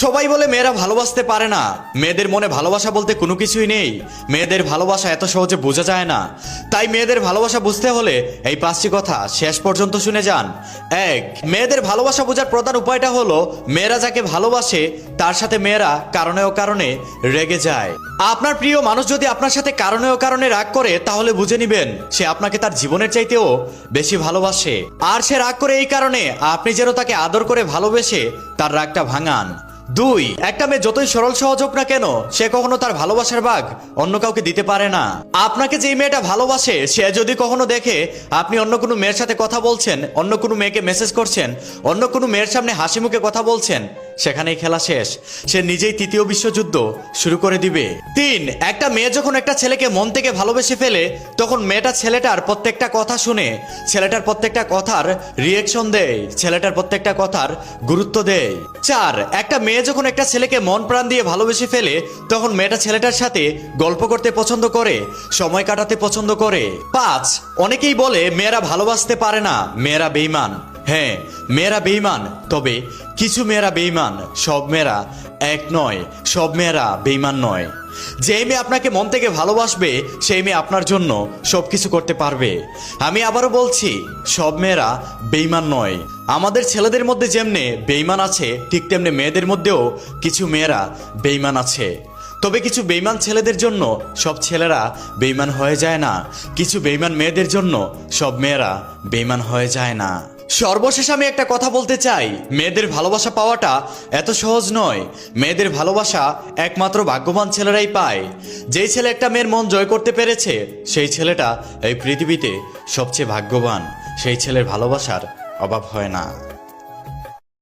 সবাই বলে মেয়েরা ভালোবাসতে পারে না, মেয়েদের মনে ভালোবাসা বলতে কোনো কিছুই নেই, মেয়েদের ভালোবাসা এত সহজে বোঝা যায় না। তাই মেয়েদের ভালোবাসা বুঝতে হলে এই 5টি কথা শেষ পর্যন্ত শুনে যান। 1, মেয়েদের ভালোবাসা বোঝার প্রধান উপায়টা হলো মেয়েরা যাকে ভালোবাসে তার সাথে মেয়েরা কারণে অকারণে রেগে যায়। আপনার প্রিয় মানুষ যদি আপনার সাথে কারণে অকারণে রাগ করে তাহলে বুঝে নিবেন সে আপনাকে তার জীবনের চাইতেও বেশি ভালোবাসে। আর সে রাগ করে এই কারণে আপনি যেন তাকে আদর করে ভালোবেসে তার রাগটা ভাঙান। 2, একটা মেয়ে যতই সরল সহজ হোক না কেন সে কখনো তার ভালোবাসার ভাগ অন্য কাউকে দিতে পারে না। আপনাকে যেই মেয়েটা ভালোবাসে সে যদি কখনো দেখে আপনি অন্য কোনো মেয়ের সাথে কথা বলছেন, অন্য কোনো মেয়েকে মেসেজ করছেন, অন্য কোনো মেয়ের সামনে হাসি মুখে কথা বলছেন, সেখানেই খেলা শেষ, সে নিজেই 3য় বিশ্বযুদ্ধ শুরু করে দিবে। 3, একটা মেয়ে যখন একটা ছেলেকে মন থেকে ভালোবেসে ফেলে তখন মেয়েটা ছেলেটার প্রত্যেকটা কথা শুনে, ছেলেটার প্রত্যেকটা কথার রিয়েকশন দেয়, ছেলেটার প্রত্যেকটা কথার গুরুত্ব দেয়। 4, একটা মেয়ে যখন একটা ছেলেকে মন প্রাণ দিয়ে ভালোবেসে ফেলে তখন মেয়েটা ছেলেটার সাথে গল্প করতে পছন্দ করে, সময় কাটাতে পছন্দ করে। 5, অনেকেই বলে মেয়েরা ভালোবাসতে পারে না, মেয়েরা বেঈমান। হ্যাঁ, মেয়েরা বেঈমান, তবে কিছু মেয়েরা বেঈমান, সব মেয়েরা এক নয়, সব মেয়েরা বেঈমান নয়। যেই মেয়ে আপনাকে মন থেকে ভালোবাসবে সেই মেয়ে আপনার জন্য সবকিছু করতে পারবে। আমি আবারও বলছি, সব মেয়েরা বেঈমান নয়। আমাদের ছেলেদের মধ্যে যেমনে বেঈমান আছে ঠিক তেমনি মেয়েদের মধ্যেও কিছু মেয়েরা বেঈমান আছে। তবে কিছু বেঈমান ছেলেদের জন্য সব ছেলেরা বেঈমান হয়ে যায় না, কিছু বেঈমান মেয়েদের জন্য সব মেয়েরা বেঈমান হয়ে যায় না। সর্বশেষ আমি একটা কথা বলতে চাই, মেয়েদের ভালোবাসা পাওয়াটা এত সহজ নয়। মেয়েদের ভালোবাসা একমাত্র ভাগ্যবান ছেলেরাই পায়। যেই ছেলে একটা মেয়ের মন জয় করতে পেরেছে সেই ছেলেটা এই পৃথিবীতে সবচেয়ে ভাগ্যবান, সেই ছেলের ভালোবাসার অভাব হয় না।